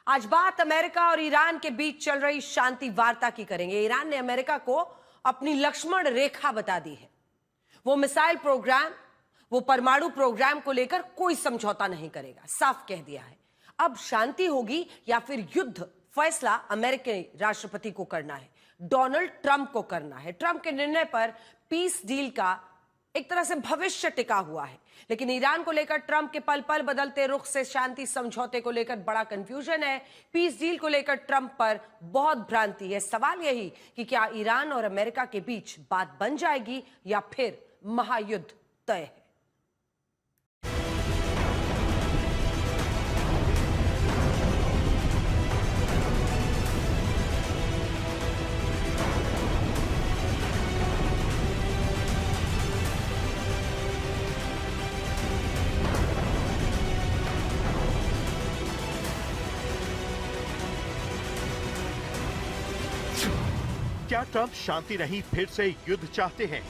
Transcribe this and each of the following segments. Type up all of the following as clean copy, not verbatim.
आज बात अमेरिका और ईरान के बीच चल रही शांति वार्ता की करेंगे। ईरान ने अमेरिका को अपनी लक्ष्मण रेखा बता दी है। वो मिसाइल प्रोग्राम, वो परमाणु प्रोग्राम को लेकर कोई समझौता नहीं करेगा, साफ कह दिया है। अब शांति होगी या फिर युद्ध, फैसला अमेरिकी राष्ट्रपति को करना है, डोनाल्ड ट्रंप को करना है। ट्रंप के निर्णय पर पीस डील का एक तरह से भविष्य टिका हुआ है, लेकिन ईरान को लेकर ट्रंप के पल पल बदलते रुख से शांति समझौते को लेकर बड़ा कंफ्यूजन है। पीस डील को लेकर ट्रंप पर बहुत भ्रांति है। सवाल यही कि क्या ईरान और अमेरिका के बीच बात बन जाएगी या फिर महायुद्ध तय है। क्या ट्रंप शांति नहीं फिर से युद्ध चाहते हैं?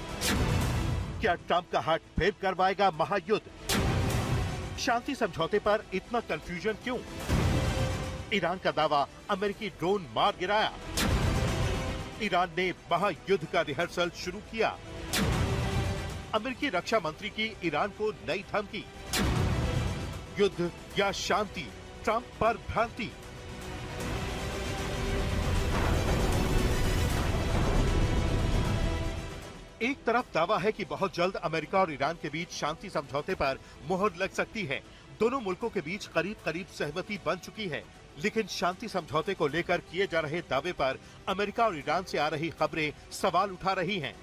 क्या ट्रंप का हाथ फिर करवाएगा महायुद्ध? शांति समझौते पर इतना कंफ्यूजन क्यों? ईरान का दावा, अमेरिकी ड्रोन मार गिराया। ईरान ने महायुद्ध का रिहर्सल शुरू किया। अमेरिकी रक्षा मंत्री की ईरान को नई धमकी। युद्ध या शांति, ट्रंप पर भ्रांति। एक तरफ दावा है कि बहुत जल्द अमेरिका और ईरान के बीच शांति समझौते पर मुहर लग सकती है। दोनों मुल्कों के बीच करीब करीब सहमति बन चुकी है, लेकिन शांति समझौते को लेकर किए जा रहे दावे पर अमेरिका और ईरान से आ रही खबरें सवाल उठा रही हैं।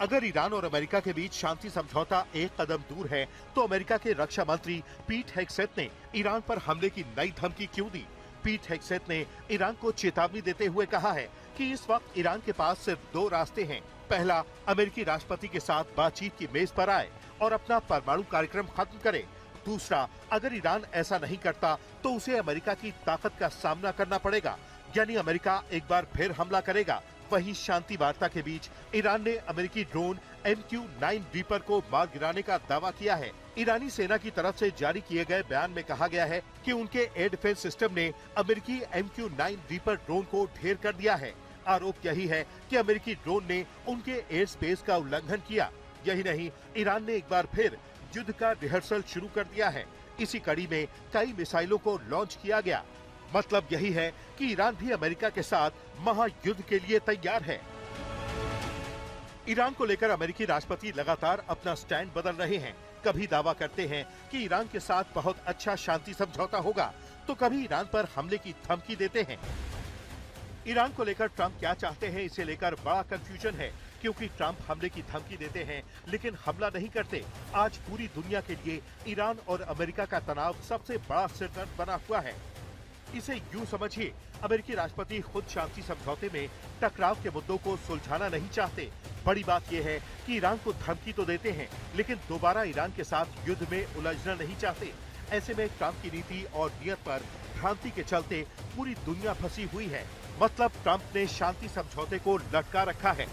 अगर ईरान और अमेरिका के बीच शांति समझौता एक कदम दूर है, तो अमेरिका के रक्षा मंत्री पीट हेग्सेथ ने ईरान पर हमले की नई धमकी क्यों दी? पीट हेग्सेथ ने ईरान को चेतावनी देते हुए कहा है कि इस वक्त ईरान के पास सिर्फ दो रास्ते हैं। पहला, अमेरिकी राष्ट्रपति के साथ बातचीत की मेज पर आए और अपना परमाणु कार्यक्रम खत्म करे। दूसरा, अगर ईरान ऐसा नहीं करता तो उसे अमेरिका की ताकत का सामना करना पड़ेगा, यानी अमेरिका एक बार फिर हमला करेगा। वहीं शांति वार्ता के बीच ईरान ने अमेरिकी ड्रोन MQ-9 रीपर को मार गिराने का दावा किया है। ईरानी सेना की तरफ से जारी किए गए बयान में कहा गया है कि उनके एयर डिफेंस सिस्टम ने अमेरिकी MQ-9 रीपर ड्रोन को ढेर कर दिया है। आरोप यही है कि अमेरिकी ड्रोन ने उनके एयर स्पेस का उल्लंघन किया। यही नहीं, ईरान ने एक बार फिर युद्ध का रिहर्सल शुरू कर दिया है। इसी कड़ी में कई मिसाइलों को लॉन्च किया गया। मतलब यही है कि ईरान भी अमेरिका के साथ महायुद्ध के लिए तैयार है। ईरान को लेकर अमेरिकी राष्ट्रपति लगातार अपना स्टैंड बदल रहे हैं। कभी दावा करते हैं कि ईरान के साथ बहुत अच्छा शांति समझौता होगा, तो कभी ईरान पर हमले की धमकी देते हैं। ईरान को लेकर ट्रंप क्या चाहते हैं, इसे लेकर बड़ा कंफ्यूजन है, क्योंकि ट्रंप हमले की धमकी देते हैं लेकिन हमला नहीं करते। आज पूरी दुनिया के लिए ईरान और अमेरिका का तनाव सबसे बड़ा सिरदर्द बना हुआ है। इसे यूं समझिए, अमेरिकी राष्ट्रपति खुद शांति समझौते में टकराव के मुद्दों को सुलझाना नहीं चाहते। बड़ी बात यह है कि ईरान को धमकी तो देते हैं, लेकिन दोबारा ईरान के साथ युद्ध में उलझना नहीं चाहते। ऐसे में ट्रंप की नीति और नियत पर भ्रांति के चलते पूरी दुनिया फंसी हुई है। मतलब ट्रंप ने शांति समझौते को लटका रखा है।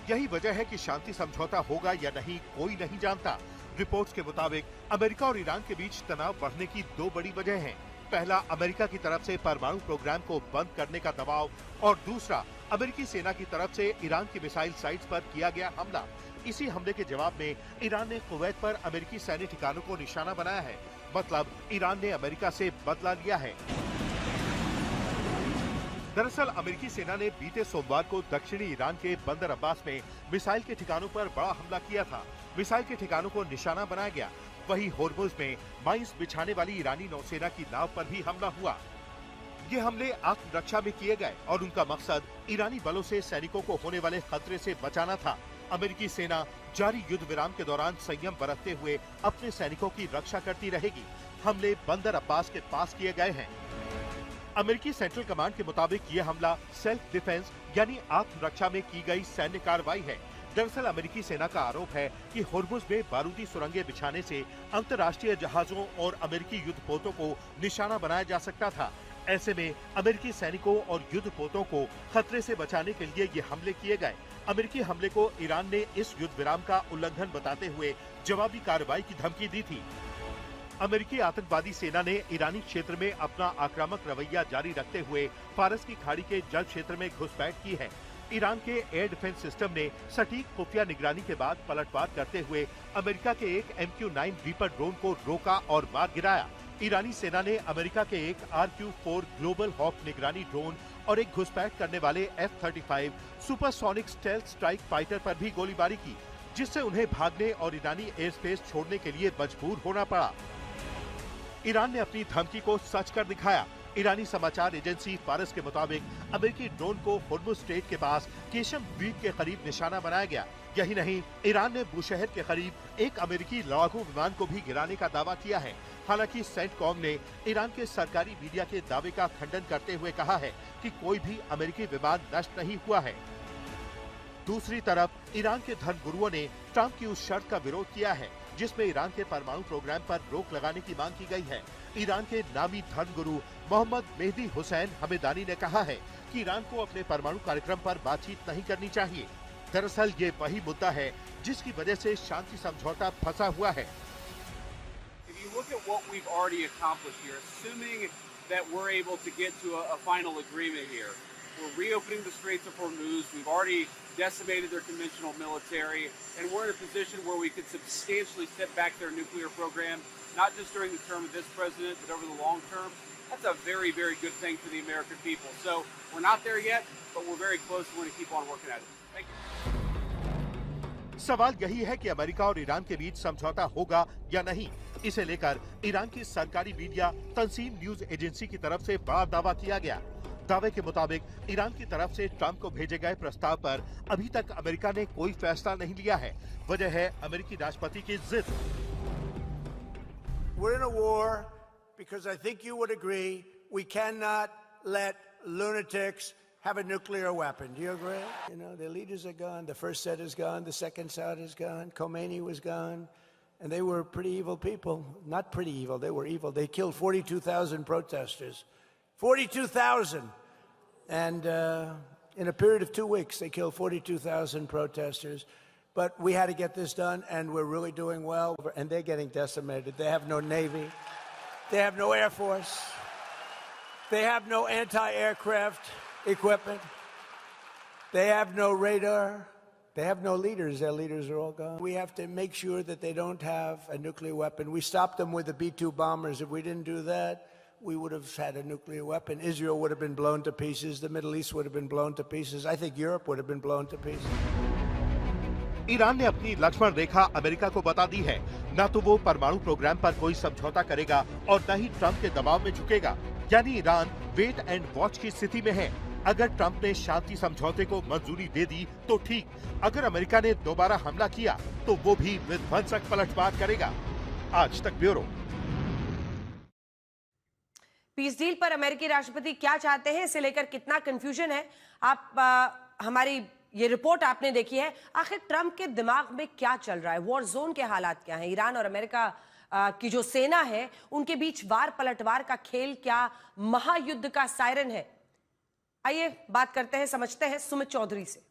यही वजह है कि शांति समझौता होगा या नहीं, कोई नहीं जानता। रिपोर्ट्स के मुताबिक अमेरिका और ईरान के बीच तनाव बढ़ने की दो बड़ी वजह हैं। पहला, अमेरिका की तरफ से परमाणु प्रोग्राम को बंद करने का दबाव, और दूसरा, अमेरिकी सेना की तरफ से ईरान की मिसाइल साइट्स पर किया गया हमला। इसी हमले के जवाब में ईरान ने कुवैत पर अमेरिकी सैन्य ठिकानों को निशाना बनाया है। मतलब ईरान ने अमेरिका से बदला लिया है। दरअसल अमेरिकी सेना ने बीते सोमवार को दक्षिणी ईरान के बंदर अब्बास में मिसाइल के ठिकानों पर बड़ा हमला किया था। मिसाइल के ठिकानों को निशाना बनाया गया। वहीं होर्मुज में माइंस बिछाने वाली ईरानी नौसेना की नाव पर भी हमला हुआ। ये हमले आत्मरक्षा में किए गए और उनका मकसद ईरानी बलों से सैनिकों को होने वाले खतरे से बचाना था। अमेरिकी सेना जारी युद्ध विराम के दौरान संयम बरतते हुए अपने सैनिकों की रक्षा करती रहेगी। हमले बंदर अब्बास के पास किए गए हैं। अमेरिकी सेंट्रल कमांड के मुताबिक ये हमला सेल्फ डिफेंस यानी आत्मरक्षा में की गई सैन्य कार्रवाई है। दरअसल अमेरिकी सेना का आरोप है कि होर्मुज में बारूदी सुरंगें बिछाने से अंतर्राष्ट्रीय जहाजों और अमेरिकी युद्धपोतों को निशाना बनाया जा सकता था। ऐसे में अमेरिकी सैनिकों और युद्धपोतों को खतरे से बचाने के लिए ये हमले किए गए। अमेरिकी हमले को ईरान ने इस युद्ध विराम का उल्लंघन बताते हुए जवाबी कार्रवाई की धमकी दी थी। अमेरिकी आतंकवादी सेना ने ईरानी क्षेत्र में अपना आक्रामक रवैया जारी रखते हुए फारस की खाड़ी के जल क्षेत्र में घुसपैठ की है। ईरान के एयर डिफेंस सिस्टम ने सटीक खुफिया निगरानी के बाद पलटवार करते हुए अमेरिका के एक MQ-9 रीपर ड्रोन को रोका और मार गिराया। ईरानी सेना ने अमेरिका के एक RQ-4 ग्लोबल हॉक निगरानी ड्रोन और एक घुसपैठ करने वाले F-35 supersonic stealth strike fighter पर भी गोलीबारी की, जिससे उन्हें भागने और ईरानी एयर स्पेस छोड़ने के लिए मजबूर होना पड़ा। ईरान ने अपनी धमकी को सच कर दिखाया। ईरानी समाचार एजेंसी फारस के मुताबिक अमेरिकी ड्रोन को हुर्मुज़ स्ट्रेट के पास केशम द्वीप के करीब निशाना बनाया गया। यही नहीं, ईरान ने बूशहर के करीब एक अमेरिकी लड़ाकू विमान को भी गिराने का दावा किया है। हालांकि सेंटकॉम ने ईरान के सरकारी मीडिया के दावे का खंडन करते हुए कहा है कि कोई भी अमेरिकी विमान नष्ट नहीं हुआ है। दूसरी तरफ ईरान के धर्मगुरुओं ने ट्रंप की उस शर्त का विरोध किया है जिसमें ईरान के परमाणु प्रोग्राम पर रोक लगाने की मांग की गई है। ईरान के नामी धर्मगुरु मोहम्मद मेहदी हुसैन हमेदानी ने कहा है कि ईरान को अपने परमाणु कार्यक्रम पर बातचीत नहीं करनी चाहिए। दरअसल ये वही मुद्दा है जिसकी वजह से शांति समझौता फंसा हुआ है। If you look at what we've already accomplished here, assuming that we're able to get to a final agreement here, we're reopening the Straits of Hormuz. We've already decimated their conventional military, and we're in a position where we could substantially set back their nuclear program, not just during the term of this president, but over the long term. That's a very, very good thing for the American people. So we're not there yet, but we're very close. We're going to keep on working at it. Thank you. सवाल यही है कि America और Iran के बीच समझौता होगा या नहीं। इसे लेकर ईरान की सरकारी मीडिया तंसीम न्यूज एजेंसी की तरफ से बड़ा दावा किया गया। दावे के मुताबिक ईरान की तरफ से ट्रंप को भेजे गए प्रस्ताव पर अभी तक अमेरिका ने कोई फैसला नहीं लिया है। वजह है अमेरिकी राष्ट्रपति की जिद। We're in a war because I think you would agree we cannot let lunatics have a nuclear weapon. Do you agree? You know, the leaders are gone. The first set is gone. The second set is gone. Khomeini was gone. And they were pretty evil people. Not pretty evil. They were evil. They killed 42,000 protesters. 42,000. And in a period of 2 weeks, they killed 42,000 protesters. But we had to get this done, and we're really doing well. And they're getting decimated. They have no Navy. They have no Air Force. They have no anti-aircraft equipment. They have no radar. They have no leaders. Their leaders are all gone. We have to make sure that they don't have a nuclear weapon. We stopped them with the B-2 bombers. If we didn't do that, we would have had a nuclear weapon. Israel would have been blown to pieces. The Middle East would have been blown to pieces. I think Europe would have been blown to pieces. Iran ने अपनी लक्ष्मण रेखा America को बता दी है। न तो वो परमाणु programme पर कोई समझौता करेगा और न ही ट्रंप के दबाव में झुकेगा। यानी ईरान वेट एंड वॉच की स्थिति में है। अगर ट्रंप ने शांति समझौते को मंजूरी दे दी तो ठीक, अगर अमेरिका ने दोबारा हमला किया तो वो भी विध्वंसक पलटवार करेगा। आज तक ब्यूरो। पीस डील पर अमेरिकी राष्ट्रपति क्या चाहते हैं, इसे लेकर कितना कंफ्यूजन है, आप हमारी ये रिपोर्ट आपने देखी है। आखिर ट्रंप के दिमाग में क्या चल रहा है, वॉर जोन के हालात क्या हैं, ईरान और अमेरिका की जो सेना है उनके बीच वार पलटवार का खेल क्या महायुद्ध का सायरन है। आइए बात करते हैं, समझते हैं सुमित चौधरी से।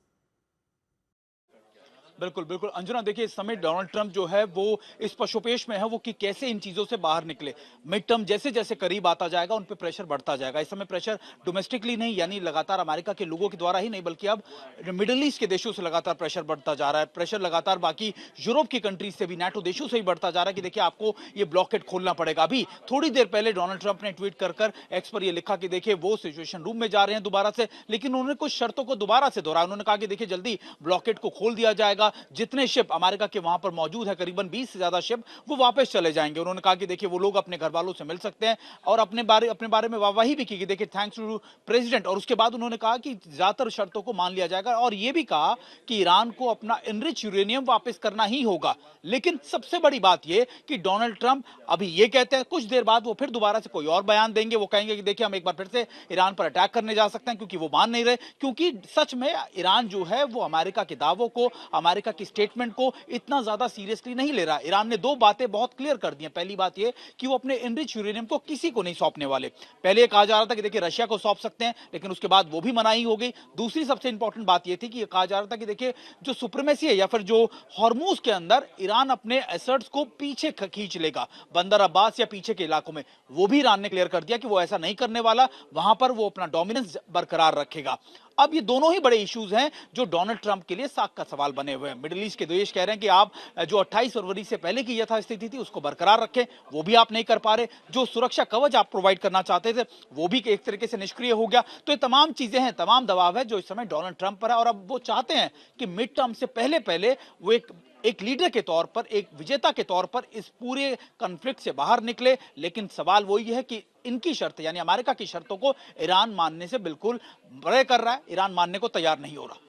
बिल्कुल बिल्कुल अंजना, देखिए इस समय डोनाल्ड ट्रंप जो है वो इस पशुपेश में है वो कि कैसे इन चीजों से बाहर निकले। मिड टर्म जैसे जैसे करीब आता जाएगा उन पे प्रेशर बढ़ता जाएगा। इस समय प्रेशर डोमेस्टिकली नहीं, यानी लगातार अमेरिका के लोगों के द्वारा ही नहीं बल्कि अब मिडिल ईस्ट के देशों से लगातार प्रेशर बढ़ता जा रहा है। प्रेशर लगातार बाकी यूरोप की कंट्रीज से भी, नाटो देशों से ही बढ़ता जा रहा है कि देखिए आपको ये ब्लॉकेट खोलना पड़ेगा। अभी थोड़ी देर पहले डोनाल्ड ट्रंप ने ट्वीट कर एक्स पर ये लिखा कि देखिए वो सिचुएशन रूम में जा रहे हैं दोबारा से, लेकिन उन्होंने कुछ शर्तों को दोबारा से दोहराया। उन्होंने कहा कि देखिए जल्दी ब्लॉकेट को खोल दिया जाएगा, जितने शिप अमेरिका के वहां पर मौजूद है करीबन 20 से ज्यादा शिप वो वापस चले जाएंगे। उन्होंने कहा कि देखिए वो लोग अपने घर वालों से मिल सकते हैं और अपने बारे में वाहवाही भी की कि देखिए थैंक्स टू प्रेसिडेंट। और उसके बाद उन्होंने कहा कि ज्यादातर शर्तों को मान लिया जाएगा और यह भी कहा कि ईरान को अपना एनरिच यूरेनियम वापस करना ही होगा। लेकिन सबसे बड़ी बात यह कि डोनाल्ड ट्रंप अभी ये कहते हैं, कुछ देर बाद वो फिर दोबारा से कोई और बयान देंगे। वो कहेंगे कि देखिए हम एक बार फिर से ईरान पर अटैक करने जा सकते हैं, क्योंकि वो मान नहीं रहे। क्योंकि सच में ईरान जो है वो अमेरिका के दावों को, अमेरिका अमेरिका की स्टेटमेंट को इतना ज्यादा सीरियसली नहीं ले रहा। ईरान ने दो बातें बहुत क्लियर कर दी हैं। पहली बात यह कि वो अपने एनरिच यूरेनियम को किसी को नहीं सौंपने वाले। पहले कहा जा रहा था कि देखिए रशिया को सौंप सकते हैं, लेकिन उसके बाद वो भी मनाही हो गई। दूसरी सबसे इंपॉर्टेंट बात यह थी कि कहा जा रहा था कि देखिए जो सुप्रीमेसी है या फिर जो हॉर्मूज के अंदर ईरान अपने एसर्ट्स को पीछे खींच लेगा, बंदर अब्बास या पीछे के इलाकों में, वो भी ईरान ने क्लियर कर दिया कि वो ऐसा नहीं करने वाला। वहां पर वो अपना डोमिनेंस बरकरार रखेगा। अब ये दोनों ही बड़े इश्यूज हैं जो डोनाल्ड ट्रंप के लिए साख का सवाल बने हुए हैं। मिडिल ईस्ट के देश कह रहे हैं कि आप जो 28 फरवरी से पहले की यथास्थिति थी उसको बरकरार रखें, वो भी आप नहीं कर पा रहे। जो सुरक्षा कवच आप प्रोवाइड करना चाहते थे वो भी एक तरीके से निष्क्रिय हो गया। तो ये तमाम चीजें हैं, तमाम दबाव है जो इस समय डोनाल्ड ट्रंप पर है। और अब वो चाहते हैं कि मिड टर्म से पहले पहले वो एक लीडर के तौर पर, एक विजेता के तौर पर इस पूरे कॉन्फ्लिक्ट से बाहर निकले। लेकिन सवाल वही है कि इनकी शर्त यानी अमेरिका की शर्तों को ईरान मानने से बिल्कुल बड़े कर रहा है, ईरान मानने को तैयार नहीं हो रहा।